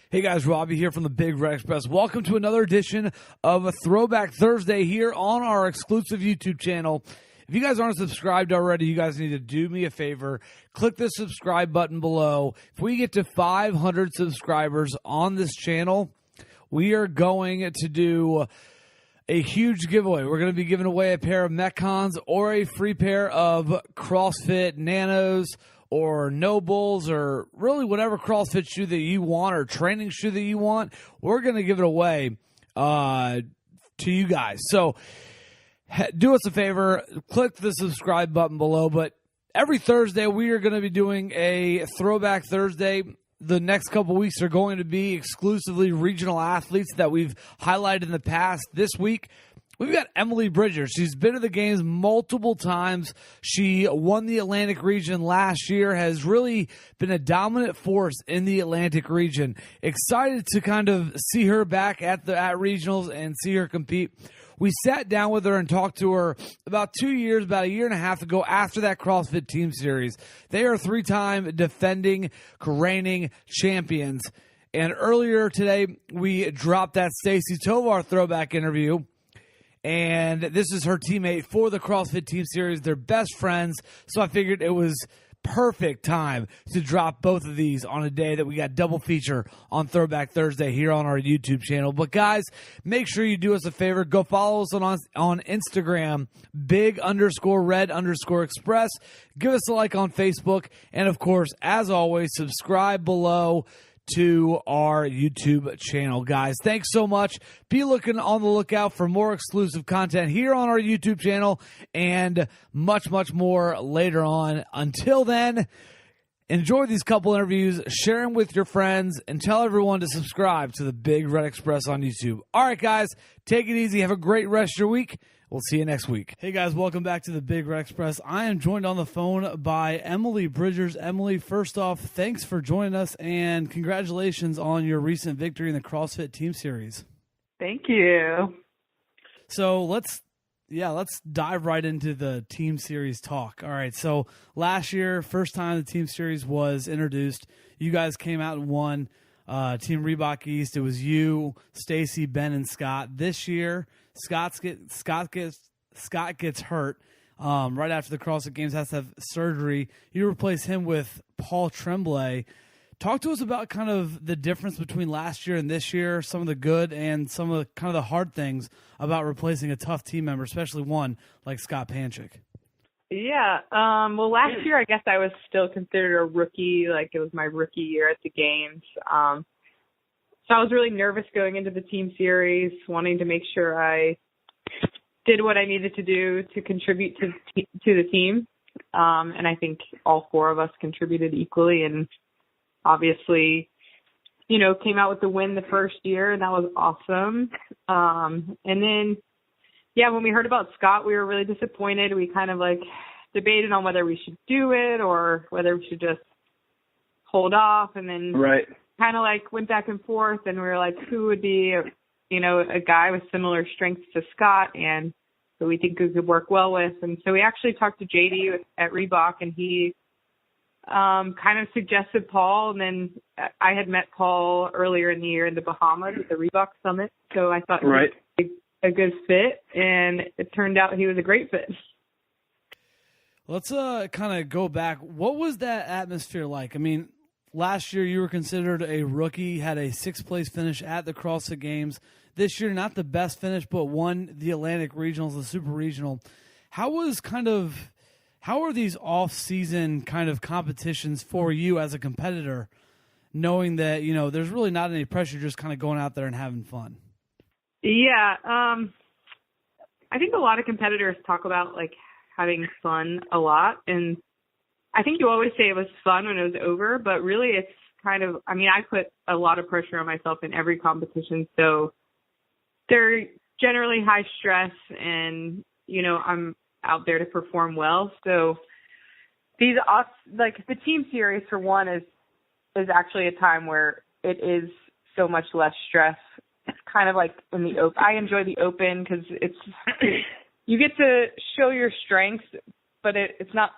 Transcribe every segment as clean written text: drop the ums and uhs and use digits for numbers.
Hey guys, Robbie here from the Big Red Express. Welcome to another edition of a Throwback Thursday here on our exclusive YouTube channel. If you guys aren't subscribed already, you guys need to do me a favor. Click the subscribe button below. If we get to 500 subscribers on this channel, we are going to do a huge giveaway. We're going to be giving away a pair of Metcons or a free pair of CrossFit Nanos or Nobles, or really whatever CrossFit shoe that you want or training shoe that you want. We're going to give it away to you guys. So do us a favor, click the subscribe button below. But every Thursday, we are going to be doing a Throwback Thursday. The next couple weeks are going to be exclusively regional athletes that we've highlighted in the past. This week, we've got Emily Bridgers. She's been to the games multiple times. She won the Atlantic region last year, has really been a dominant force in the Atlantic region. Excited to kind of see her back at regionals and see her compete. We sat down with her and talked to her about a year and a half ago after that CrossFit Team Series. They are three-time defending, reigning champions. And earlier today, we dropped that Stacy Tovar throwback interview. And this is her teammate for the CrossFit Team Series. They're best friends, so I figured it was perfect time to drop both of these on a day that we got double feature on Throwback Thursday here on our YouTube channel. But guys, make sure you do us a favor. Go follow us on Instagram, big_red_express. Give us a like on Facebook. And of course, as always, subscribe below to our YouTube channel, guys. Thanks so much. Be looking on the lookout for more exclusive content here on our YouTube channel and much, much more later on. Until then, enjoy these couple interviews, share them with your friends, and tell everyone to subscribe to the Big Red Express on YouTube. All right, guys, take it easy. Have a great rest of your week. We'll see you next week. Hey, guys, welcome back to the Big Red Express. I am joined on the phone by Emily Bridgers. Emily, first off, thanks for joining us, and congratulations on your recent victory in the CrossFit Team Series. Thank you. So let's dive right into the Team Series talk. All right, so last year, first time the Team Series was introduced, you guys came out and won Team Reebok East. It was you, Stacy, Ben, and Scott. This year, Scott gets hurt right after the CrossFit Games, has to have surgery. You replace him with Paul Tremblay. Talk to us about kind of the difference between last year and this year, some of the good and some of the kind of the hard things about replacing a tough team member, especially one like Scott Panchik. Yeah. Well, last year, I guess I was still considered a rookie. Like, it was my rookie year at the games. So I was really nervous going into the team series, wanting to make sure I did what I needed to do to contribute to the team. And I think all four of us contributed equally, and obviously, came out with the win the first year, and that was awesome. And then, when we heard about Scott, we were really disappointed. We kind of debated on whether we should do it or whether we should just hold off, and then kind of went back and forth, and we were like, who would be a guy with similar strengths to Scott and who we think we could work well with. And so we actually talked to JD at Reebok, and he kind of suggested Paul. And then I had met Paul earlier in the year in the Bahamas at the Reebok Summit, so I thought he was a good fit, and it turned out he was a great fit. Let's kind of go back. What was that atmosphere like? I mean, last year you were considered a rookie, had a sixth-place finish at the CrossFit Games. This year, not the best finish, but won the Atlantic Regionals, the Super Regional. How are these off-season kind of competitions for you as a competitor, knowing that, there's really not any pressure, just kind of going out there and having fun? Yeah. I think a lot of competitors talk about, having fun a lot, and I think you always say it was fun when it was over, but really it's kind of, I put a lot of pressure on myself in every competition, so they're generally high stress, and, I'm out there to perform well. So the team series, for one, is actually a time where it is so much less stress. It's kind of like in the open. I enjoy the open because you get to show your strengths, but it's not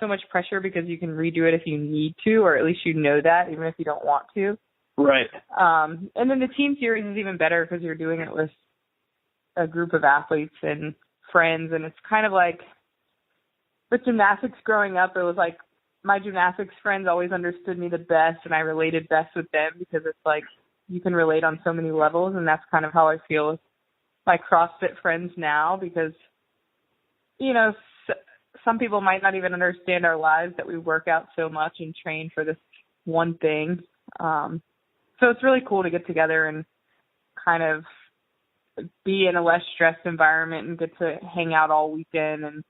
so much pressure because you can redo it if you need to, or at least that, even if you don't want to. Right. And then the team series is even better because you're doing it with a group of athletes and friends. And it's kind of like with gymnastics growing up, it was like my gymnastics friends always understood me the best and I related best with them because it's like you can relate on so many levels. And that's kind of how I feel with my CrossFit friends now because, you know, some people might not even understand our lives that we work out so much and train for this one thing. So it's really cool to get together and kind of be in a less stressed environment and get to hang out all weekend and,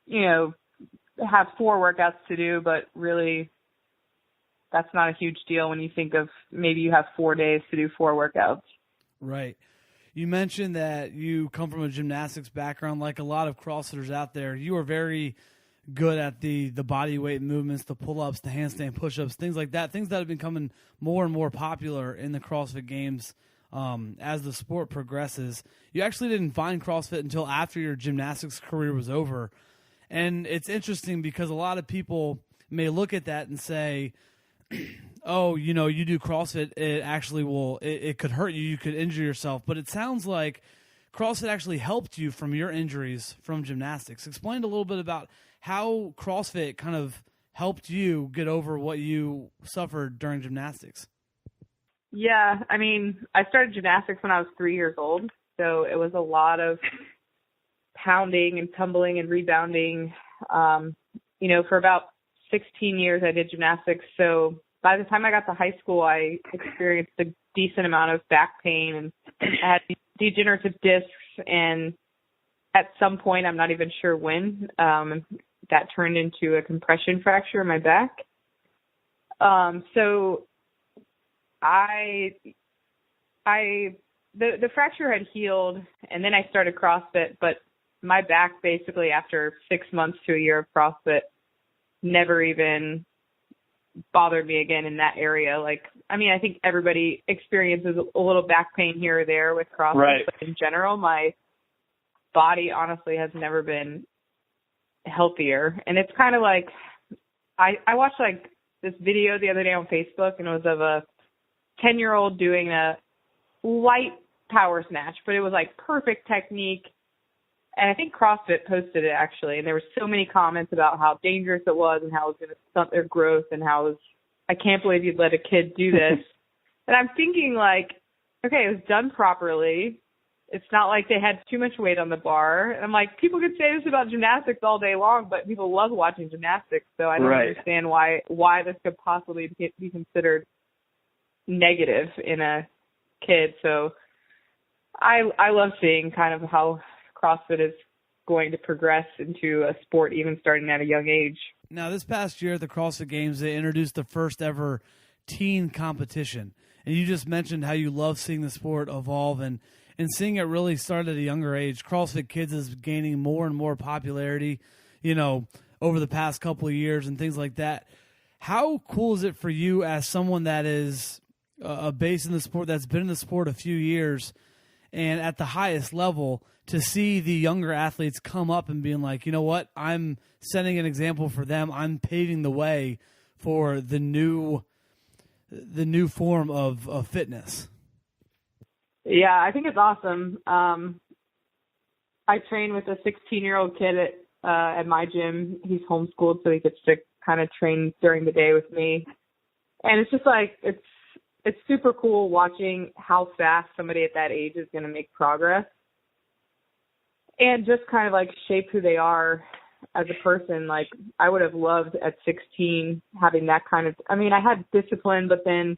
you know, have 4 workouts to do, but really that's not a huge deal when you think of maybe you have 4 days to do 4 workouts. Right. You mentioned that you come from a gymnastics background. Like a lot of CrossFitters out there, you are very good at the body weight movements, the pull-ups, the handstand push-ups, things like that, things that have been becoming more and more popular in the CrossFit Games as the sport progresses. You actually didn't find CrossFit until after your gymnastics career was over. And it's interesting because a lot of people may look at that and say, oh, you know, you do CrossFit, it actually it could hurt you, you could injure yourself. But it sounds like CrossFit actually helped you from your injuries from gymnastics. Explain a little bit about how CrossFit kind of helped you get over what you suffered during gymnastics. Yeah, I mean, I started gymnastics when I was 3 years old, so it was a lot of pounding and tumbling and rebounding. You know, for about 16 years I did gymnastics, so by the time I got to high school, I experienced a decent amount of back pain, and I had degenerative discs, and at some point, I'm not even sure when, that turned into a compression fracture in my back. So the fracture had healed, and then I started CrossFit, but my back basically after 6 months to a year of CrossFit never even bothered me again in that area. Like, I mean, I think everybody experiences a little back pain here or there with CrossFit, right. But in general, my body honestly has never been healthier. And it's kind of like, I watched like this video the other day on Facebook, and it was of a 10-year-old doing a light power snatch, but it was like perfect technique. And I think CrossFit posted it actually, and there were so many comments about how dangerous it was and how it was going to stunt their growth and how it was, I can't believe you'd let a kid do this. And I'm thinking like, okay, it was done properly. It's not like they had too much weight on the bar. And I'm like, people could say this about gymnastics all day long, but people love watching gymnastics. So I don't understand why this could possibly be considered negative in a kid. So I love seeing kind of how CrossFit is going to progress into a sport even starting at a young age. Now, this past year at the CrossFit Games, they introduced the first ever teen competition. And you just mentioned how you love seeing the sport evolve and seeing it really start at a younger age. CrossFit Kids is gaining more and more popularity, you know, over the past couple of years and things like that. How cool is it for you as someone that is a base in the sport, that's been in the sport a few years and at the highest level, to see the younger athletes come up and being like, you know what, I'm setting an example for them. I'm paving the way for the new form of fitness. Yeah, I think it's awesome. I train with a 16-year-old kid at my gym. He's homeschooled, so he gets to kind of train during the day with me. And it's just like, it's super cool watching how fast somebody at that age is going to make progress and just kind of like shape who they are as a person. Like, I would have loved at 16 having that kind of, I mean, I had discipline, but then,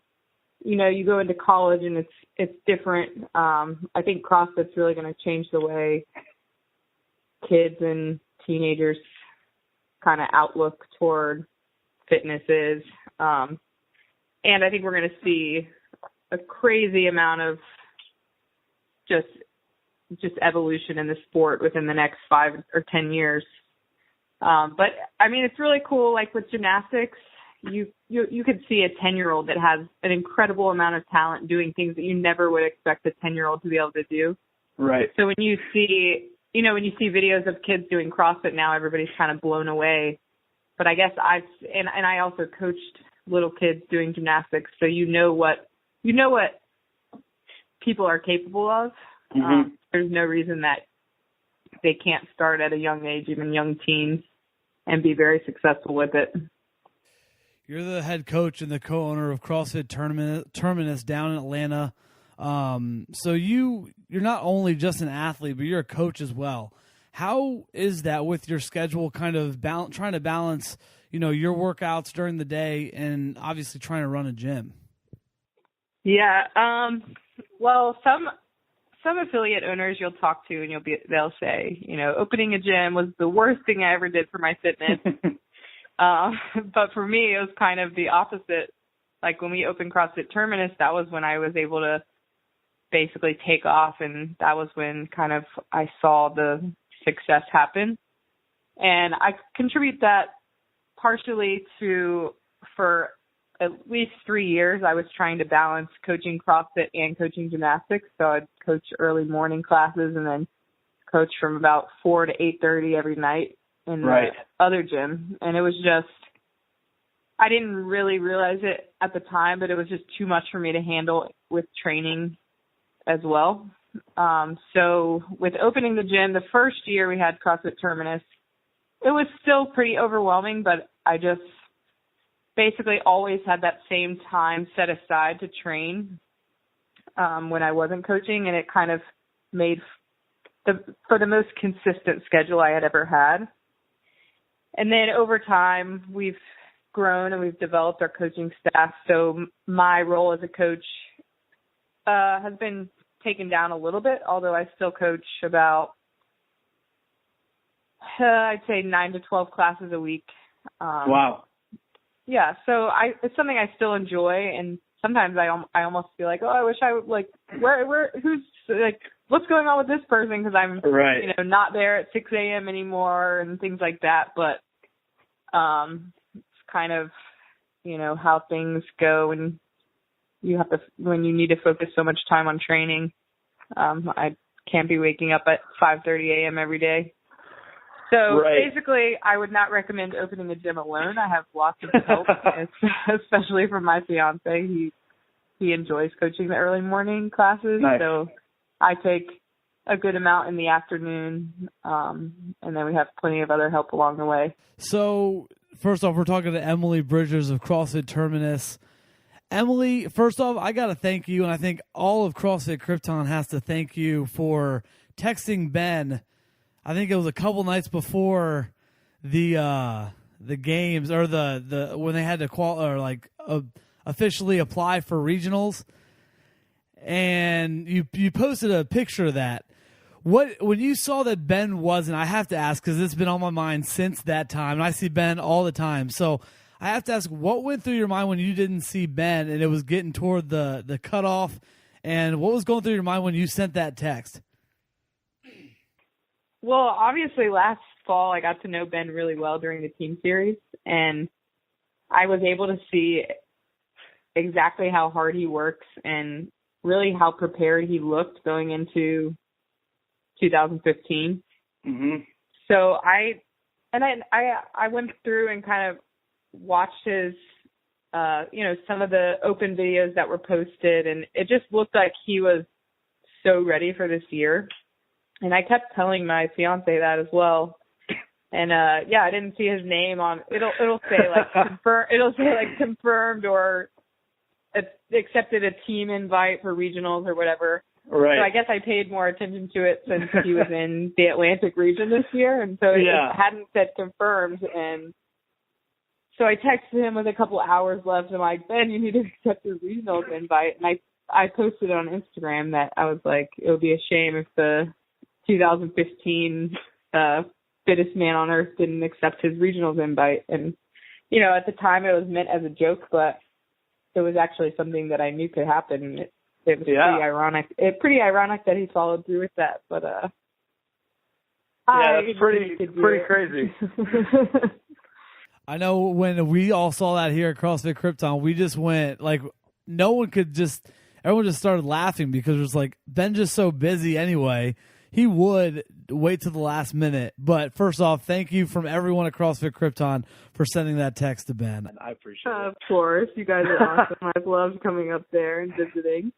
you know, you go into college and it's different. I think CrossFit's really going to change the way kids and teenagers kind of outlook toward fitness is. And I think we're going to see a crazy amount of just evolution in the sport within the next 5 or 10 years. But I mean, it's really cool. Like with gymnastics, you could see a 10-year-old that has an incredible amount of talent doing things that you never would expect a 10-year-old to be able to do. Right. So when you see videos of kids doing CrossFit now, everybody's kind of blown away. But I guess I also coached little kids doing gymnastics, so you know what people are capable of. There's no reason that they can't start at a young age, even young teens, and be very successful with it. You're the head coach and the co-owner of CrossFit Terminus down in Atlanta. So you're not only just an athlete, but you're a coach as well. How is that with your schedule, kind of trying to balance, your workouts during the day and obviously trying to run a gym? Yeah. Well, some affiliate owners you'll talk to and they'll say, opening a gym was the worst thing I ever did for my fitness. But for me, it was kind of the opposite. Like when we opened CrossFit Terminus, that was when I was able to basically take off, and that was when kind of I saw the success happen. And I contribute that partially for at least 3 years, I was trying to balance coaching CrossFit and coaching gymnastics. So I'd coach early morning classes and then coach from about 4 to 8:30 every night in the other gym. And it was just, I didn't really realize it at the time, but it was just too much for me to handle with training as well. So with opening the gym, the first year we had CrossFit Terminus, it was still pretty overwhelming, but I just basically always had that same time set aside to train when I wasn't coaching, and it kind of made for the most consistent schedule I had ever had. And then over time, we've grown and we've developed our coaching staff. So my role as a coach has been taken down a little bit, although I still coach about, I'd say 9 to 12 classes a week. Wow. Yeah, so it's something I still enjoy, and sometimes I almost feel like, I wish I would, like, what's going on with this person, because I'm not there at 6 a.m. anymore and things like that. But it's kind of how things go, and when you need to focus so much time on training. I can't be waking up at 5:30 a.m. every day. So basically, I would not recommend opening a gym alone. I have lots of help, especially from my fiance. He enjoys coaching the early morning classes, so I take a good amount in the afternoon, and then we have plenty of other help along the way. So first off, we're talking to Emily Bridgers of CrossFit Terminus. Emily, first off, I got to thank you, and I think all of CrossFit Krypton has to thank you for texting Ben. I think it was a couple nights before the games, or the when they had to officially apply for regionals, and you posted a picture of that. When you saw that Ben wasn't, I have to ask, because it's been on my mind since that time, and I see Ben all the time. So I have to ask, what went through your mind when you didn't see Ben and it was getting toward the cutoff, and what was going through your mind when you sent that text? Well, obviously last fall I got to know Ben really well during the team series, and I was able to see exactly how hard he works and really how prepared he looked going into 2015. Mm-hmm. So I went through and kind of watched his, some of the open videos that were posted, and it just looked like he was so ready for this year. And I kept telling my fiance that as well. And I didn't see his name on. It'll say like confirmed or accepted a team invite for regionals or whatever. Right. So I guess I paid more attention to it since he was in the Atlantic region this year, and so it hadn't said confirmed. And so I texted him with a couple hours left. And I'm like, Ben, you need to accept your regionals invite. And I posted on Instagram that I was like, it would be a shame if the 2015 fittest man on earth didn't accept his regionals invite. And, at the time it was meant as a joke, but it was actually something that I knew could happen. It was pretty ironic that he followed through with that, but that's pretty crazy. I know when we all saw that here at CrossFit Krypton, we just went everyone just started laughing, because it was like, Ben just so busy anyway. He would wait till the last minute. But first off, thank you from everyone at CrossFit Krypton for sending that text to Ben. I appreciate it. Of course. You guys are awesome. I've loved coming up there and visiting.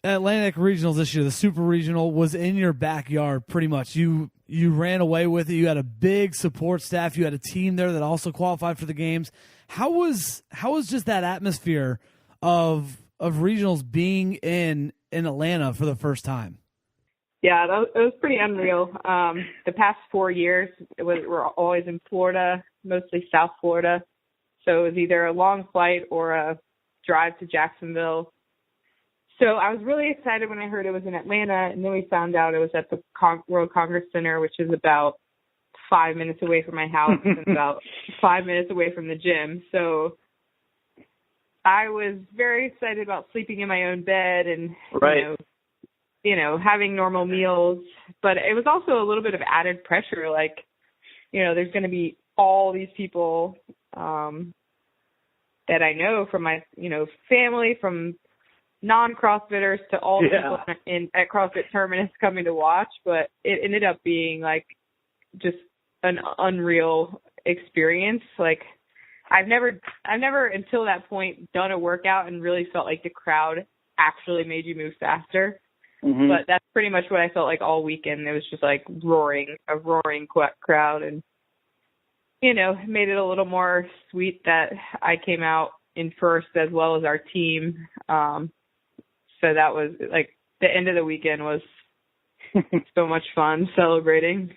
Atlantic Regionals this year, the Super Regional, was in your backyard pretty much. You ran away with it. You had a big support staff. You had a team there that also qualified for the games. How was just that atmosphere of regionals being in Atlanta for the first time? Yeah, it was pretty unreal. The past 4 years, we're always in Florida, mostly South Florida. So it was either a long flight or a drive to Jacksonville. So I was really excited when I heard it was in Atlanta, and then we found out it was at the World Congress Center, which is about 5 minutes away from my house and about 5 minutes away from the gym. So I was very excited about sleeping in my own bed and, you know, having normal meals. But it was also a little bit of added pressure. Like, you know, there's going to be all these people that I know from my, you know, family, from non-CrossFitters to all the people at CrossFit Terminus coming to watch. But it ended up being like just an unreal experience. Like, I've never until that point done a workout and really felt like the crowd actually made you move faster. Mm-hmm. But that's pretty much what I felt like all weekend. It was just like a roaring crowd, and, you know, made it a little more sweet that I came out in first as well as our team. So that was like the end of the weekend was so much fun celebrating.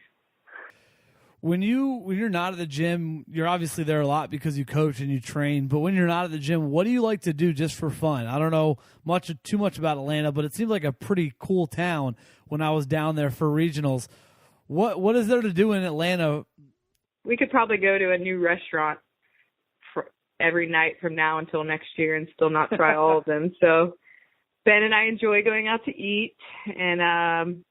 When you're not at the gym, you're obviously there a lot because you coach and you train. But when you're not at the gym, what do you like to do just for fun? I don't know too much about Atlanta, but it seemed like a pretty cool town when I was down there for regionals. What is there to do in Atlanta? We could probably go to a new restaurant for every night from now until next year and still not try all of them. So Ben and I enjoy going out to eat, and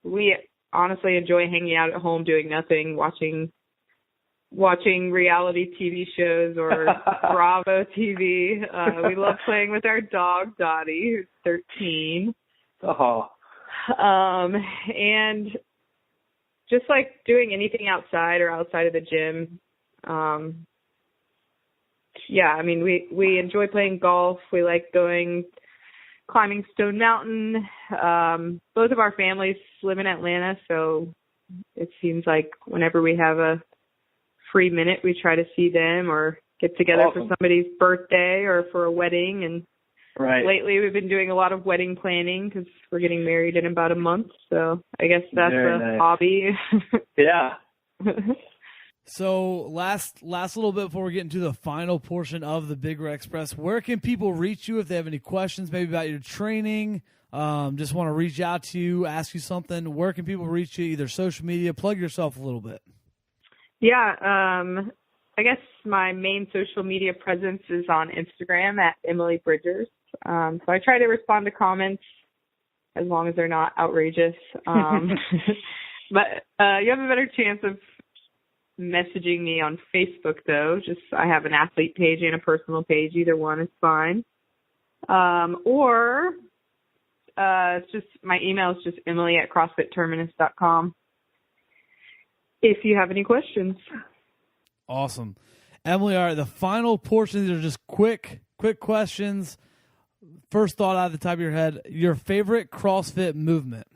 we honestly enjoy hanging out at home doing nothing, watching reality TV shows or Bravo TV. We love playing with our dog, Dottie, who's 13. Oh. And just like doing anything outside or outside of the gym. Yeah, I mean, we enjoy playing golf. We like climbing Stone Mountain. Both of our families live in Atlanta, so it seems like whenever we have a free minute, we try to see them or get together for somebody's birthday or for a wedding. And lately we've been doing a lot of wedding planning because we're getting married in about a month. So I guess that's a hobby. Yeah. So last little bit before we get into the final portion of the Big Red Express, where can people reach you if they have any questions, maybe about your training, just want to reach out to you, ask you something? Where can people reach you, either social media? Plug yourself a little bit. Yeah, I guess my main social media presence is on Instagram at Emily Bridgers. So I try to respond to comments as long as they're not outrageous. But you have a better chance of messaging me on Facebook, though. I have an athlete page and a personal page. Either one is fine. Or it's just my email is just emily@crossfitterminus.com if you have any questions. Awesome. Emily, all right, the final portion, these are just quick questions. First thought out of the top of your head, your favorite CrossFit movement?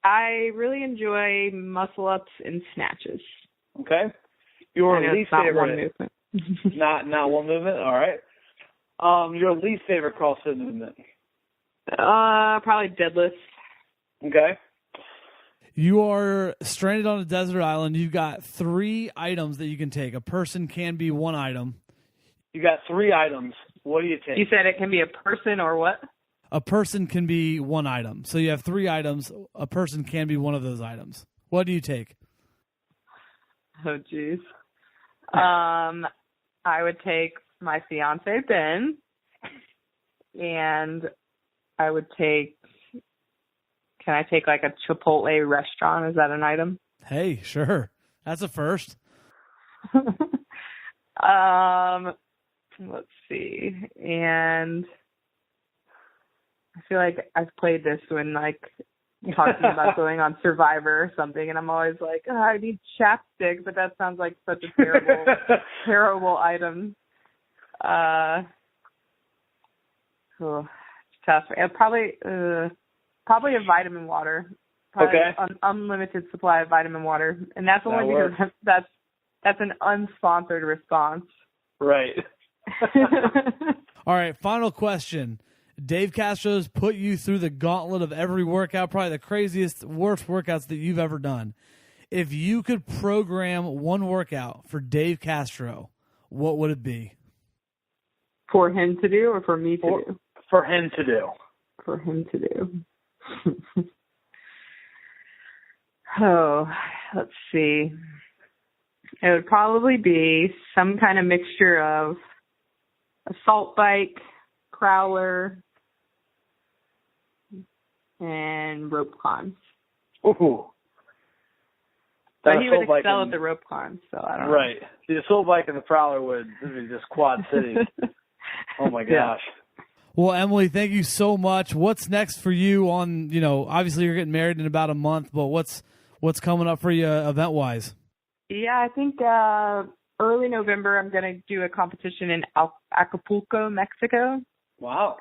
I really enjoy muscle ups and snatches. Okay. Your least favorite? Not one movement. not one movement? All right. Your least favorite CrossFit movement? Probably deadlifts. Okay. You are stranded on a desert island. You've got 3 items that you can take. A person can be one item. You got 3 items. What do you take? You said it can be a person or what? A person can be one item. So you have 3 items. A person can be one of those items. What do you take? Oh, geez. I would take my fiance, Ben, and I would take, can I take like a Chipotle restaurant? Is that an item? Hey, sure. That's a first. Let's see. And I feel like I've played this when like talking about going on Survivor or something, and I'm always like, oh, I need chapstick, but that sounds like such a terrible, terrible item. It's tough. Probably a vitamin water. Probably unlimited supply of vitamin water, and that's only because that's an unsponsored response. Right. All right, final question. Dave Castro's put you through the gauntlet of every workout, probably the craziest, worst workouts that you've ever done. If you could program one workout for Dave Castro, what would it be? For him to do or for me to do? For him to do. For him to do. Oh, let's see. It would probably be some kind of mixture of assault bike, crawler, and rope climbs. Ooh. But he would excel at the rope climbs, so I don't know. Right. The assault bike and the prowler would be just quad cities. Oh, my gosh. Well, Emily, thank you so much. What's next for you on, obviously you're getting married in about a month, but what's coming up for you event-wise? Yeah, I think early November I'm going to do a competition in Acapulco, Mexico. Wow.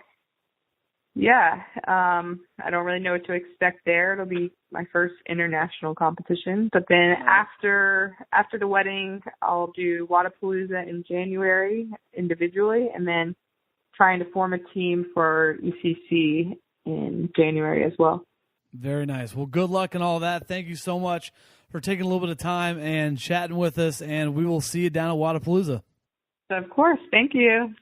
Yeah, I don't really know what to expect there. It'll be my first international competition. But then after the wedding, I'll do Wodapalooza in January individually, and then trying to form a team for ECC in January as well. Very nice. Well, good luck and all that. Thank you so much for taking a little bit of time and chatting with us, and we will see you down at Wodapalooza. Of course. Thank you.